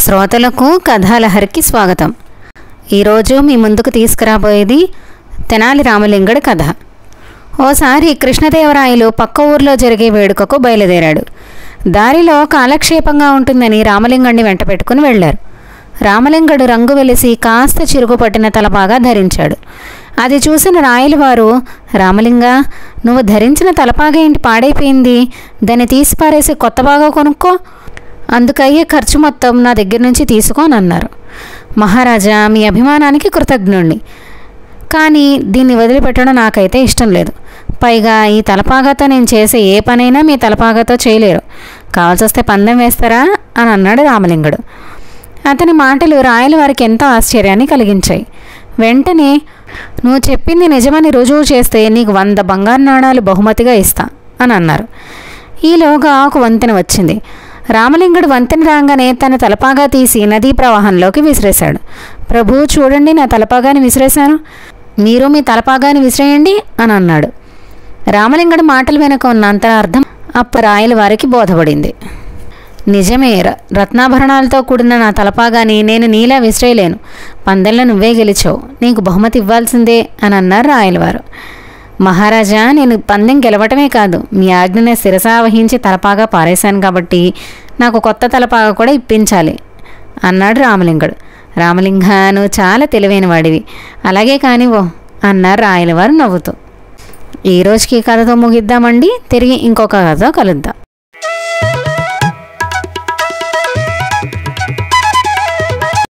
శ్రోతలకు కథాలహరికి స్వాగతం. ఈరోజు మీ ముందుకు తీసుకురాబోయేది తెనాలి రామలింగడి కథ. ఓసారి కృష్ణదేవరాయలు పక్క ఊర్లో జరిగే వేడుకకు బయలుదేరాడు. దారిలో కాలక్షేపంగా ఉంటుందని రామలింగడిని వెంట పెట్టుకుని వెళ్లారు. రామలింగడు రంగు వెలిసి కాస్త చిరుగు పట్టిన తలపాగా ధరించాడు. అది చూసిన రాయలవారు, రామలింగ, నువ్వు ధరించిన తలపాగా ఏంటి పాడైపోయింది, దాన్ని తీసిపారేసి కొత్త బాగా కొనుక్కో, అందుకయ్యే ఖర్చు మొత్తం నా దగ్గర నుంచి తీసుకోనన్నారు. మహారాజా, మీ అభిమానానికి కృతజ్ఞుణ్ణి, కానీ దీన్ని వదిలిపెట్టడం నాకైతే ఇష్టం లేదు. పైగా ఈ తలపాగాతో నేను చేసే ఏ పనైనా మీ తలపాగాతో చేయలేరు, కావాల్సొస్తే పందెం వేస్తారా అని అన్నాడు రామలింగుడు. అతని మాటలు రాయల వారికి ఎంతో ఆశ్చర్యాన్ని కలిగించాయి. వెంటనే, నువ్వు చెప్పింది నిజమని రుజువు చేస్తే నీకు 100 బంగారు నాణాలు బహుమతిగా ఇస్తా అని అన్నారు. ఈలోగా ఒక వంతెన వచ్చింది. రామలింగుడు వంతెన రాగానే తన తలపాగా తీసి నదీ ప్రవాహంలోకి విసిరేశాడు. ప్రభు, చూడండి, నా తలపాగాని విసిరేశాను, మీరు మీ తలపాగాని విసిరేయండి అని అన్నాడు. రామలింగుడు మాటలు వెనుక ఉన్న అంతరార్థం అప్పుడు రాయల వారికి బోధపడింది. నిజమే, రత్నాభరణాలతో కూడిన నా తలపాగాని నేను నీలా విసిరేయలేను, పందెంలో నువ్వే గెలిచావు, నీకు బహుమతి ఇవ్వాల్సిందే అని అన్నారు రాయలవారు. మహారాజా, నేను పందెం గెలవటమే కాదు, మీ ఆజ్ఞని శిరసావహించి తలపాగా పారేశాను కాబట్టి నాకు కొత్త తలపాగా కూడా ఇప్పించాలి అన్నాడు రామలింగుడు. రామలింగ, నువ్వు చాలా తెలివైన వాడివి, అలాగే కానివో అన్నారు రాయలవారు నవ్వుతూ. ఈ రోజుకి కథతో ముగిద్దామండి. తిరిగి ఇంకొక కథతో కలుద్దాం.